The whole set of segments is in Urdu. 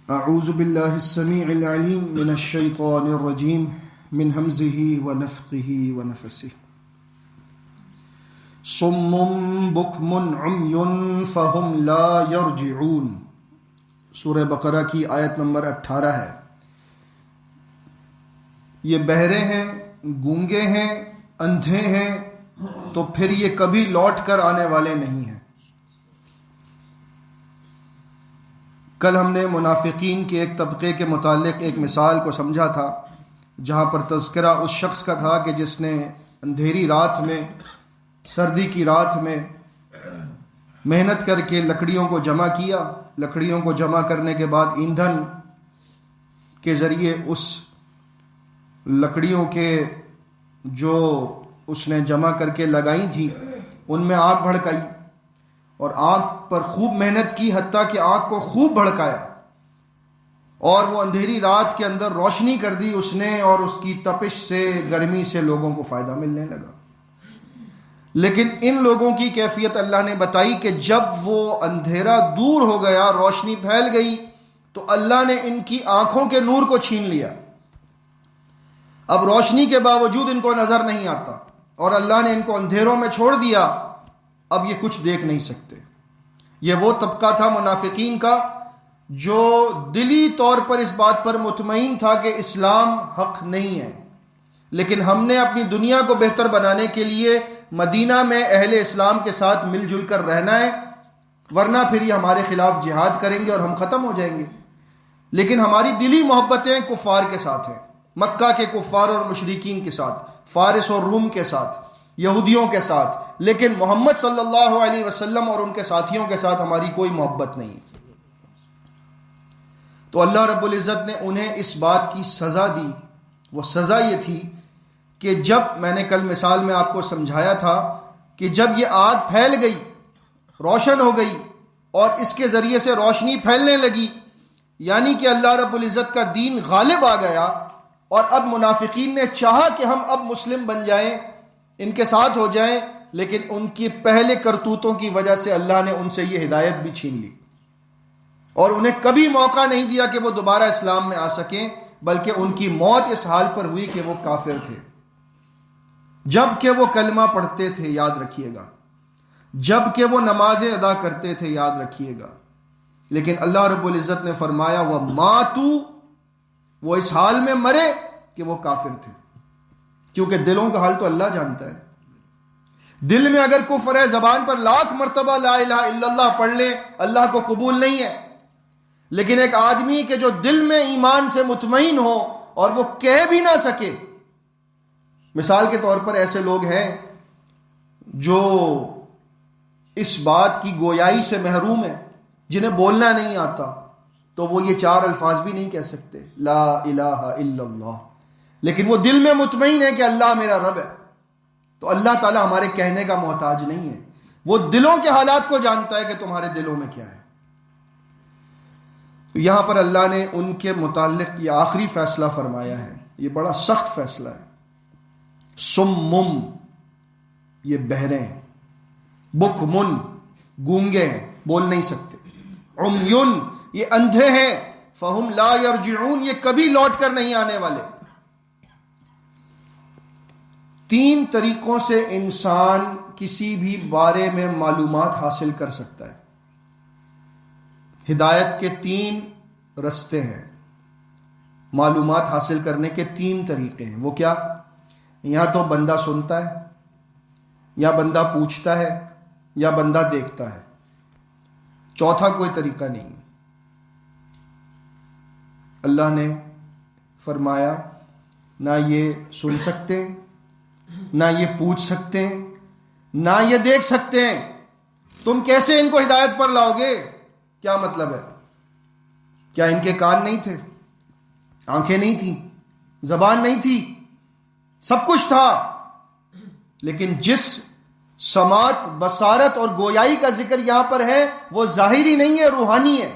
اعوذ باللہ السمیع العلیم من الشیطان الرجیم من ہمزہ ونفخہ ونفثہ صم بکم عمی فہم لا یرجعون۔ سورہ بقرہ کی آیت نمبر 18 ہے۔ یہ بہرے ہیں، گونگے ہیں، اندھے ہیں، تو پھر یہ کبھی لوٹ کر آنے والے نہیں ہیں۔ کل ہم نے منافقین کے ایک طبقے کے متعلق ایک مثال کو سمجھا تھا، جہاں پر تذکرہ اس شخص کا تھا کہ جس نے اندھیری رات میں، سردی کی رات میں محنت کر کے لکڑیوں کو جمع کیا۔ لکڑیوں کو جمع کرنے کے بعد ایندھن کے ذریعے اس لکڑیوں کے جو اس نے جمع کر کے لگائی تھی ان میں آگ بھڑکائی، اور آگ پر خوب محنت کی، حتیٰ کہ آگ کو خوب بھڑکایا، اور وہ اندھیری رات کے اندر روشنی کر دی اس نے، اور اس کی تپش سے، گرمی سے لوگوں کو فائدہ ملنے لگا۔ لیکن ان لوگوں کی کیفیت اللہ نے بتائی کہ جب وہ اندھیرا دور ہو گیا، روشنی پھیل گئی، تو اللہ نے ان کی آنکھوں کے نور کو چھین لیا۔ اب روشنی کے باوجود ان کو نظر نہیں آتا، اور اللہ نے ان کو اندھیروں میں چھوڑ دیا، اب یہ کچھ دیکھ نہیں سکتے۔ یہ وہ طبقہ تھا منافقین کا جو دلی طور پر اس بات پر مطمئن تھا کہ اسلام حق نہیں ہے، لیکن ہم نے اپنی دنیا کو بہتر بنانے کے لیے مدینہ میں اہل اسلام کے ساتھ مل جل کر رہنا ہے، ورنہ پھر یہ ہمارے خلاف جہاد کریں گے اور ہم ختم ہو جائیں گے۔ لیکن ہماری دلی محبتیں کفار کے ساتھ ہیں، مکہ کے کفار اور مشرکین کے ساتھ، فارس اور روم کے ساتھ، یہودیوں کے ساتھ، لیکن محمد صلی اللہ علیہ وسلم اور ان کے ساتھیوں کے ساتھ ہماری کوئی محبت نہیں۔ تو اللہ رب العزت نے انہیں اس بات کی سزا دی۔ وہ سزا یہ تھی کہ جب میں نے کل مثال میں آپ کو سمجھایا تھا کہ جب یہ آگ پھیل گئی، روشن ہو گئی، اور اس کے ذریعے سے روشنی پھیلنے لگی، یعنی کہ اللہ رب العزت کا دین غالب آ گیا، اور اب منافقین نے چاہا کہ ہم اب مسلم بن جائیں، ان کے ساتھ ہو جائیں، لیکن ان کی پہلے کرتوتوں کی وجہ سے اللہ نے ان سے یہ ہدایت بھی چھین لی، اور انہیں کبھی موقع نہیں دیا کہ وہ دوبارہ اسلام میں آ سکیں، بلکہ ان کی موت اس حال پر ہوئی کہ وہ کافر تھے، جب کہ وہ کلمہ پڑھتے تھے، یاد رکھیے گا، جب کہ وہ نمازیں ادا کرتے تھے، یاد رکھیے گا، لیکن اللہ رب العزت نے فرمایا وَمَاتُوا، وہ اس حال میں مرے کہ وہ کافر تھے، کیونکہ دلوں کا حال تو اللہ جانتا ہے۔ دل میں اگر کفر ہے، زبان پر لاکھ مرتبہ لا الہ الا اللہ پڑھ لے، اللہ کو قبول نہیں ہے، لیکن ایک آدمی کے جو دل میں ایمان سے مطمئن ہو اور وہ کہہ بھی نہ سکے، مثال کے طور پر ایسے لوگ ہیں جو اس بات کی گویائی سے محروم ہیں، جنہیں بولنا نہیں آتا، تو وہ یہ 4 الفاظ بھی نہیں کہہ سکتے، لا الہ الا اللہ، لیکن وہ دل میں مطمئن ہے کہ اللہ میرا رب ہے، تو اللہ تعالیٰ ہمارے کہنے کا محتاج نہیں ہے، وہ دلوں کے حالات کو جانتا ہے کہ تمہارے دلوں میں کیا ہے۔ تو یہاں پر اللہ نے ان کے متعلق یہ آخری فیصلہ فرمایا ہے، یہ بڑا سخت فیصلہ ہے۔ سمم، یہ بہرے ہیں، بکمن، گونگے ہیں، بول نہیں سکتے، عمیون، یہ اندھے ہیں، فہم لا یرجعون، یہ کبھی لوٹ کر نہیں آنے والے۔ 3 طریقوں سے انسان کسی بھی بارے میں معلومات حاصل کر سکتا ہے۔ ہدایت کے 3 رستے ہیں، معلومات حاصل کرنے کے 3 طریقے ہیں۔ وہ کیا؟ یا تو بندہ سنتا ہے، یا بندہ پوچھتا ہے، یا بندہ دیکھتا ہے، چوتھا کوئی طریقہ نہیں۔ اللہ نے فرمایا نہ یہ سن سکتے، نہ یہ پوچھ سکتے ہیں، نہ یہ دیکھ سکتے ہیں، تم کیسے ان کو ہدایت پر لاؤ گے؟ کیا مطلب ہے؟ کیا ان کے کان نہیں تھے، آنکھیں نہیں تھیں، زبان نہیں تھی، سب کچھ تھا، لیکن جس سماعت، بصارت اور گویائی کا ذکر یہاں پر ہے وہ ظاہری نہیں ہے، روحانی ہے۔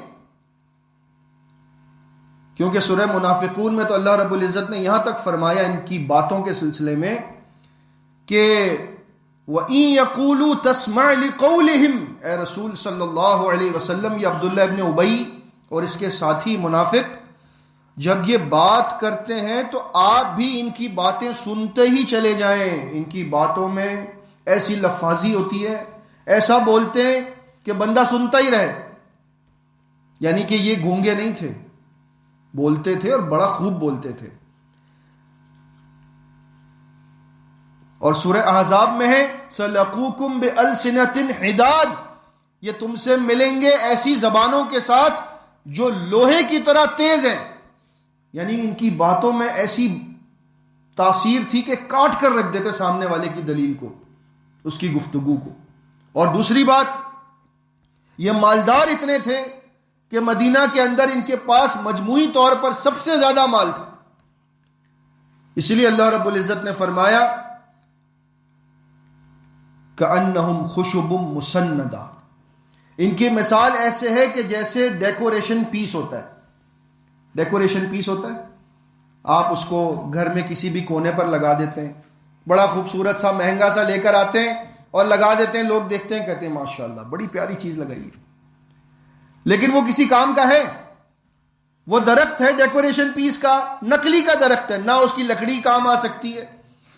کیونکہ سورہ منافقون میں تو اللہ رب العزت نے یہاں تک فرمایا ان کی باتوں کے سلسلے میں کہ وَإِن يَقُولُوا تَسْمَعْ لِقَوْلِهِمْ، اے رسول صلی اللہ علیہ وسلم، یہ عبداللہ ابن ابی اور اس کے ساتھی منافق جب یہ بات کرتے ہیں تو آپ بھی ان کی باتیں سنتے ہی چلے جائیں. ان کی باتوں میں ایسی لفاظی ہوتی ہے, ایسا بولتے ہیں کہ بندہ سنتا ہی رہے. یعنی کہ یہ گونگے نہیں تھے, بولتے تھے اور بڑا خوب بولتے تھے. اور سورہ احزاب میں ہے سَلَقُوكُمْ بِأَلْسِنَةٍ حِدَادٍ, یہ تم سے ملیں گے ایسی زبانوں کے ساتھ جو لوہے کی طرح تیز ہیں. یعنی ان کی باتوں میں ایسی تاثیر تھی کہ کاٹ کر رکھ دیتے سامنے والے کی دلیل کو, اس کی گفتگو کو. اور دوسری بات, یہ مالدار اتنے تھے کہ مدینہ کے اندر ان کے پاس مجموعی طور پر سب سے زیادہ مال تھا. اس لیے اللہ رب العزت نے فرمایا کأنہم خشب مسندہ, ان کی مثال ایسے ہے کہ جیسے ڈیکوریشن پیس ہوتا ہے. ڈیکوریشن پیس ہوتا ہے, آپ اس کو گھر میں کسی بھی کونے پر لگا دیتے ہیں, بڑا خوبصورت سا مہنگا سا لے کر آتے ہیں اور لگا دیتے ہیں. لوگ دیکھتے ہیں کہتے ہیں ماشاءاللہ بڑی پیاری چیز لگائی ہے, لیکن وہ کسی کام کا ہے؟ وہ درخت ہے ڈیکوریشن پیس کا, نکلی کا درخت ہے. نہ اس کی لکڑی کام آ سکتی ہے,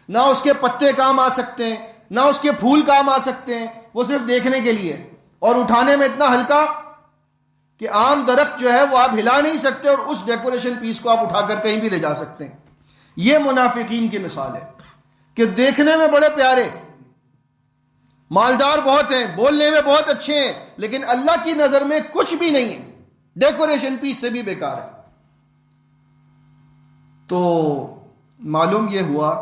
نہ اس کے پتے کام آ سکتے ہیں, نہ اس کے پھول کام آ سکتے ہیں. وہ صرف دیکھنے کے لیے, اور اٹھانے میں اتنا ہلکا کہ عام درخت جو ہے وہ آپ ہلا نہیں سکتے, اور اس ڈیکوریشن پیس کو آپ اٹھا کر کہیں بھی لے جا سکتے ہیں. یہ منافقین کی مثال ہے کہ دیکھنے میں بڑے پیارے, مالدار بہت ہیں, بولنے میں بہت اچھے ہیں, لیکن اللہ کی نظر میں کچھ بھی نہیں ہے, ڈیکوریشن پیس سے بھی بیکار ہے. تو معلوم یہ ہوا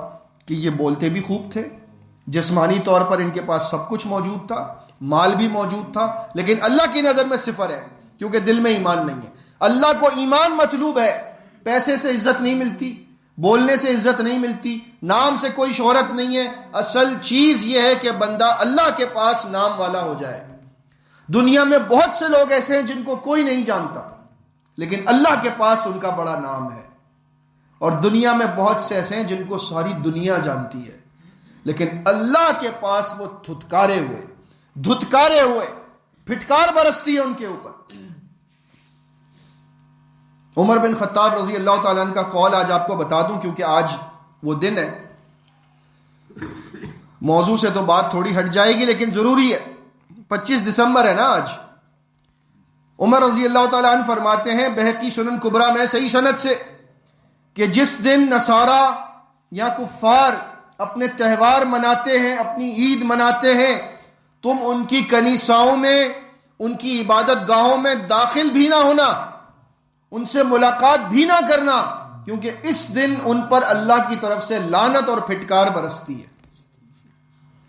کہ یہ بولتے بھی خوب تھے, جسمانی طور پر ان کے پاس سب کچھ موجود تھا, مال بھی موجود تھا, لیکن اللہ کی نظر میں صفر ہے, کیونکہ دل میں ایمان نہیں ہے. اللہ کو ایمان مطلوب ہے. پیسے سے عزت نہیں ملتی, بولنے سے عزت نہیں ملتی, نام سے کوئی شہرت نہیں ہے. اصل چیز یہ ہے کہ بندہ اللہ کے پاس نام والا ہو جائے. دنیا میں بہت سے لوگ ایسے ہیں جن کو کوئی نہیں جانتا, لیکن اللہ کے پاس ان کا بڑا نام ہے. اور دنیا میں بہت سے ایسے ہیں جن کو ساری دنیا جانتی ہے, لیکن اللہ کے پاس وہ دھتکارے ہوئے پھٹکار برستی ہے ان کے اوپر. عمر بن خطاب رضی اللہ تعالیٰ عنہ کا قول آج آپ کو بتا دوں, کیونکہ آج وہ دن ہے. موضوع سے تو بات تھوڑی ہٹ جائے گی, لیکن ضروری ہے. 25 دسمبر ہے نا آج. عمر رضی اللہ تعالیٰ عنہ فرماتے ہیں بہقی سنن کبریٰ میں صحیح سند سے کہ جس دن نصارہ یا کفار اپنے تہوار مناتے ہیں, اپنی عید مناتے ہیں, تم ان کی کنیساؤں میں, ان کی عبادت گاہوں میں داخل بھی نہ ہونا, ان سے ملاقات بھی نہ کرنا, کیونکہ اس دن ان پر اللہ کی طرف سے لعنت اور پھٹکار برستی ہے.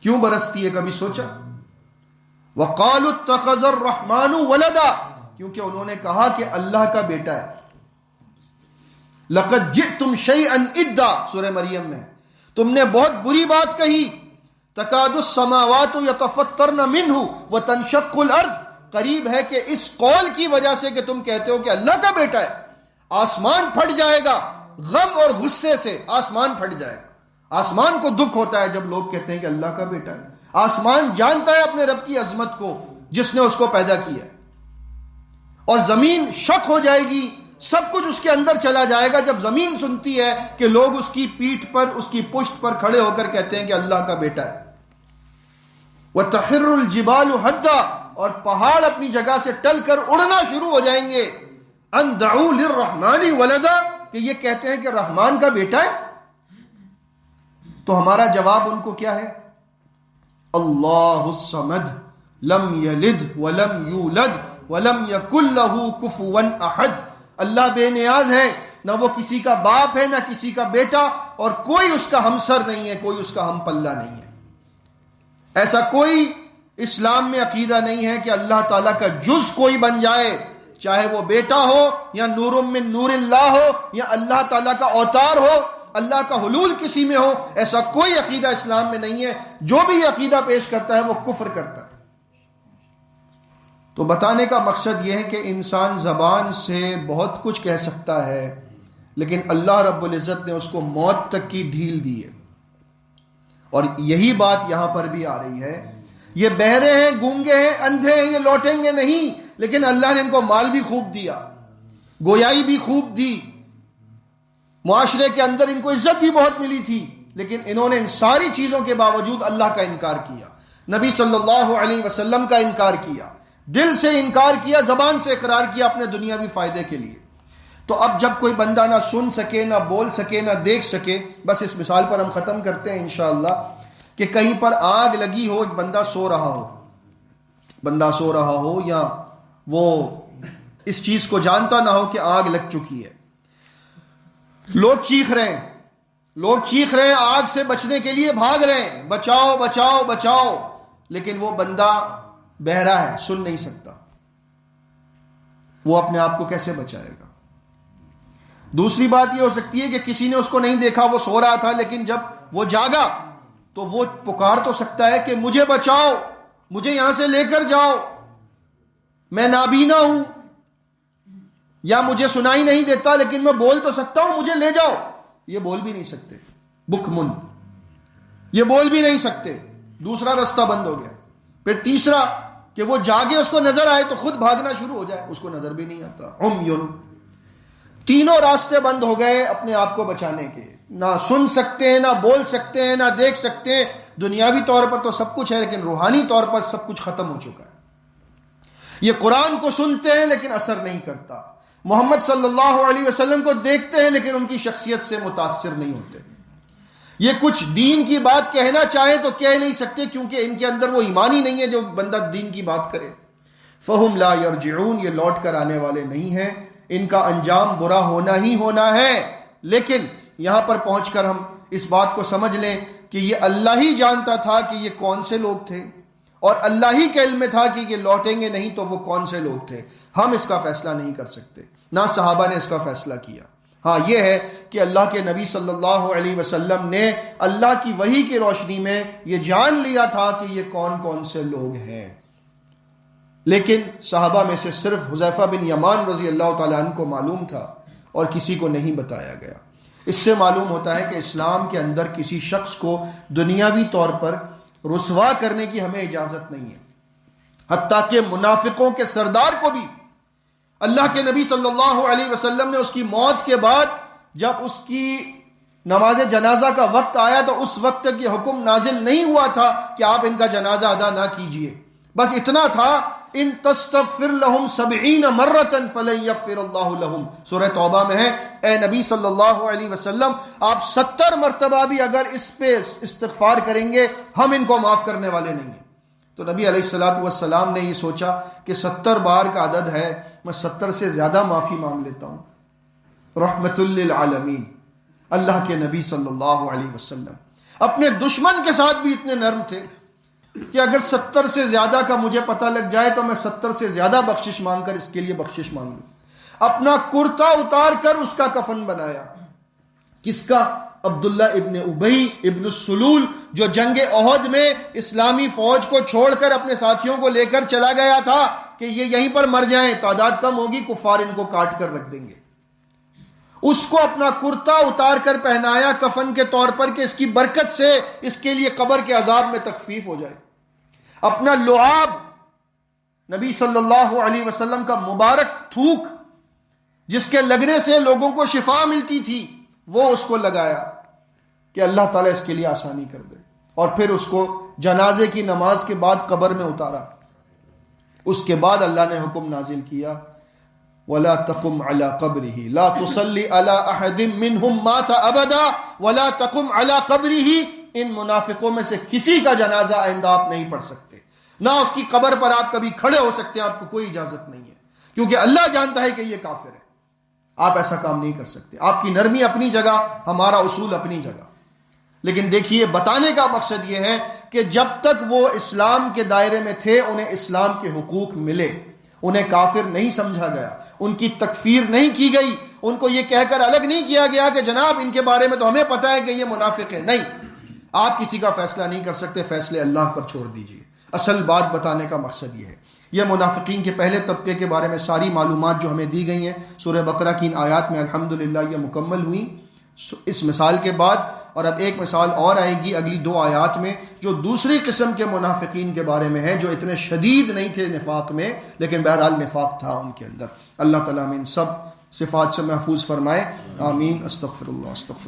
کیوں برستی ہے کبھی سوچا؟ وَقَالُوا اتَّخَذَ الرَّحْمَنُ وَلَدًا, کیونکہ انہوں نے کہا کہ اللہ کا بیٹا ہے. لَقَدْ جِئْتُمْ شَيْئًا إِدًّا سورہ مریم میں, تم نے بہت بری بات کہی. تَكَادُ السَّمَاوَاتُ يَتَفَطَّرْنَ مِنْهُ وَتَنشَقُّ الْأَرْضُ, قریب ہے کہ اس قول کی وجہ سے کہ تم کہتے ہو کہ اللہ کا بیٹا ہے, آسمان پھٹ جائے گا. غم اور غصے سے آسمان پھٹ جائے گا. آسمان کو دکھ ہوتا ہے جب لوگ کہتے ہیں کہ اللہ کا بیٹا ہے. آسمان جانتا ہے اپنے رب کی عظمت کو جس نے اس کو پیدا کیا ہے, اور زمین شک ہو جائے گی, سب کچھ اس کے اندر چلا جائے گا جب زمین سنتی ہے کہ لوگ اس کی پیٹھ پر, اس کی پشت پر کھڑے ہو کر کہتے ہیں کہ اللہ کا بیٹا ہے. وَتَخِرُّ الْجِبَالُ هَدًّا, اور پہاڑ اپنی جگہ سے ٹل کر اڑنا شروع ہو جائیں گے. ان دعوا للرحمن ولدا, کہ یہ کہتے ہیں کہ رحمان کا بیٹا ہے. تو ہمارا جواب ان کو کیا ہے؟ اللہ الصمد لم یلد ولم یولد ولم یکن له کفوا احد. اللہ بے نیاز ہے, نہ وہ کسی کا باپ ہے نہ کسی کا بیٹا, اور کوئی اس کا ہمسر نہیں ہے, کوئی اس کا ہم پلہ نہیں ہے. ایسا کوئی اسلام میں عقیدہ نہیں ہے کہ اللہ تعالیٰ کا جز کوئی بن جائے, چاہے وہ بیٹا ہو یا نور من نور اللہ ہو یا اللہ تعالیٰ کا اوتار ہو, اللہ کا حلول کسی میں ہو. ایسا کوئی عقیدہ اسلام میں نہیں ہے. جو بھی یہ عقیدہ پیش کرتا ہے وہ کفر کرتا ہے. تو بتانے کا مقصد یہ ہے کہ انسان زبان سے بہت کچھ کہہ سکتا ہے, لیکن اللہ رب العزت نے اس کو موت تک کی ڈھیل دی ہے. اور یہی بات یہاں پر بھی آ رہی ہے. یہ بہرے ہیں, گونگے ہیں, اندھے ہیں, یہ لوٹیں گے نہیں, لیکن اللہ نے ان کو مال بھی خوب دیا, گویائی بھی خوب دی، معاشرے کے اندر ان کو عزت بھی بہت ملی تھی، لیکن انہوں نے ان ساری چیزوں کے باوجود اللہ کا انکار کیا، نبی صلی اللہ علیہ وسلم کا انکار کیا، دل سے انکار کیا، زبان سے اقرار کیا اپنے دنیاوی فائدے کے لیے۔ تو اب جب کوئی بندہ نہ سن سکے، نہ بول سکے، نہ دیکھ سکے، بس اس مثال پر ہم ختم کرتے ہیں انشاءاللہ، کہ کہیں پر آگ لگی ہو، ایک بندہ سو رہا ہو یا وہ اس چیز کو جانتا نہ ہو کہ آگ لگ چکی ہے، لوگ چیخ رہے ہیں آگ سے بچنے کے لیے، بھاگ رہے ہیں، بچاؤ بچاؤ بچاؤ، لیکن وہ بندہ بہرا ہے، سن نہیں سکتا، وہ اپنے آپ کو کیسے بچائے گا؟ دوسری بات یہ ہو سکتی ہے کہ کسی نے اس کو نہیں دیکھا، وہ سو رہا تھا، لیکن جب وہ جاگا تو وہ پکار تو سکتا ہے کہ مجھے بچاؤ، مجھے یہاں سے لے کر جاؤ، میں نابینا ہوں، یا مجھے سنائی نہیں دیتا لیکن میں بول تو سکتا ہوں، مجھے لے جاؤ۔ یہ بول بھی نہیں سکتے، بکمن، یہ بول بھی نہیں سکتے، دوسرا رستہ بند ہو گیا۔ پھر تیسرا کہ وہ جاگے، اس کو نظر آئے تو خود بھاگنا شروع ہو جائے، اس کو نظر بھی نہیں آتا، عمیٌ۔ تینوں راستے بند ہو گئے اپنے آپ کو بچانے کے، نہ سن سکتے ہیں، نہ بول سکتے ہیں، نہ دیکھ سکتے ہیں، دنیاوی طور پر تو سب کچھ ہے لیکن روحانی طور پر سب کچھ ختم ہو چکا ہے۔ یہ قرآن کو سنتے ہیں لیکن اثر نہیں کرتا، محمد صلی اللہ علیہ وسلم کو دیکھتے ہیں لیکن ان کی شخصیت سے متاثر نہیں ہوتے، یہ کچھ دین کی بات کہنا چاہیں تو کہہ نہیں سکتے کیونکہ ان کے اندر وہ ایمان ہی نہیں ہے جو بندہ دین کی بات کرے۔ فہم لا یرجعون، یہ لوٹ کر آنے والے نہیں ہیں، ان کا انجام برا ہونا ہی ہونا ہے۔ لیکن یہاں پر پہنچ کر ہم اس بات کو سمجھ لیں کہ یہ اللہ ہی جانتا تھا کہ یہ کون سے لوگ تھے، اور اللہ ہی کے علم میں تھا کہ یہ لوٹیں گے نہیں تو وہ کون سے لوگ تھے۔ ہم اس کا فیصلہ نہیں کر سکتے، نہ صحابہ نے اس کا فیصلہ کیا۔ ہاں یہ ہے کہ اللہ کے نبی صلی اللہ علیہ وسلم نے اللہ کی وحی کی روشنی میں یہ جان لیا تھا کہ یہ کون کون سے لوگ ہیں، لیکن صحابہ میں سے صرف حذیفہ بن یمان رضی اللہ تعالیٰ عنہ کو معلوم تھا اور کسی کو نہیں بتایا گیا۔ اس سے معلوم ہوتا ہے کہ اسلام کے اندر کسی شخص کو دنیاوی طور پر رسوا کرنے کی ہمیں اجازت نہیں ہے، حتیٰ کہ منافقوں کے سردار کو بھی اللہ کے نبی صلی اللہ علیہ وسلم نے اس کی موت کے بعد جب اس کی نماز جنازہ کا وقت آیا تو اس وقت تک یہ حکم نازل نہیں ہوا تھا کہ آپ ان کا جنازہ ادا نہ کیجئے، بس اتنا تھا ان تستغفر لهم 70 مرۃ فلن یغفر اللہ لهم، سورہ توبہ میں ہے، اے نبی صلی اللہ علیہ وسلم آپ 70 مرتبہ بھی اگر اس پہ استغفار کریں گے ہم ان کو معاف کرنے والے نہیں ہیں۔ تو نبی علیہ الصلوۃ والسلام نے یہ سوچا کہ 70 بار کا عدد ہے، میں 70 سے زیادہ معافی مانگ لیتا ہوں۔ رحمت للعالمین، اللہ کے نبی صلی اللہ علیہ وسلم اپنے دشمن کے ساتھ بھی اتنے نرم تھے کہ اگر 70 سے زیادہ کا مجھے پتہ لگ جائے تو میں 70 سے زیادہ بخشش مانگ کر اس کے لیے بخشش مانگوں۔ اپنا کرتا اتار کر اس کا کفن بنایا، کس کا؟ عبداللہ ابن ابی ابن السلول، جو جنگ احد میں اسلامی فوج کو چھوڑ کر اپنے ساتھیوں کو لے کر چلا گیا تھا کہ یہ یہیں پر مر جائیں، تعداد کم ہوگی، کفار ان کو کاٹ کر رکھ دیں گے۔ اس کو اپنا کرتا اتار کر پہنایا کفن کے طور پر کہ اس کی برکت سے اس کے لیے قبر کے عذاب میں تخفیف ہو جائے۔ اپنا لعاب، نبی صلی اللہ علیہ وسلم کا مبارک تھوک جس کے لگنے سے لوگوں کو شفا ملتی تھی، وہ اس کو لگایا کہ اللہ تعالیٰ اس کے لیے آسانی کر دے، اور پھر اس کو جنازے کی نماز کے بعد قبر میں اتارا۔ اس کے بعد اللہ نے حکم نازل کیا وَلَا تَقُمْ عَلَىٰ قَبْرِهِ لَا تُصَلِّ عَلَىٰ أَحَدٍ مِّنْهُمْ مَاتَ أَبَدًا وَلَا تَقُمْ عَلَىٰ قَبْرِهِ، ان منافقوں میں سے کسی کا جنازہ آئندہ آپ نہیں پڑھ سکتے، نہ اس کی قبر پر آپ کبھی کھڑے ہو سکتے ہیں، آپ کو کوئی اجازت نہیں ہے، کیونکہ اللہ جانتا ہے کہ یہ کافر ہے، آپ ایسا کام نہیں کر سکتے۔ آپ کی نرمی اپنی جگہ، ہمارا اصول اپنی جگہ، لیکن دیکھیے بتانے کا مقصد یہ ہے کہ جب تک وہ اسلام کے دائرے میں تھے انہیں اسلام کے حقوق ملے، انہیں کافر نہیں سمجھا گیا، ان کی تکفیر نہیں کی گئی، ان کو یہ کہہ کر الگ نہیں کیا گیا کہ جناب ان کے بارے میں تو ہمیں پتہ ہے کہ یہ منافق ہے۔ نہیں، آپ کسی کا فیصلہ نہیں کر سکتے، فیصلے اللہ پر چھوڑ دیجئے۔ اصل بات بتانے کا مقصد یہ ہے۔ یہ منافقین کے پہلے طبقے کے بارے میں ساری معلومات جو ہمیں دی گئی ہیں سورہ بقرہ کی ان آیات میں الحمدللہ یہ مکمل ہوئیں اس مثال کے بعد، اور اب ایک مثال اور آئے گی اگلی 2 آیات میں جو دوسری قسم کے منافقین کے بارے میں ہے، جو اتنے شدید نہیں تھے نفاق میں لیکن بہرحال نفاق تھا ان کے اندر۔ اللہ تعالیٰ ہمیں ان سب صفات سے محفوظ فرمائے. آمین. استغفر اللہ.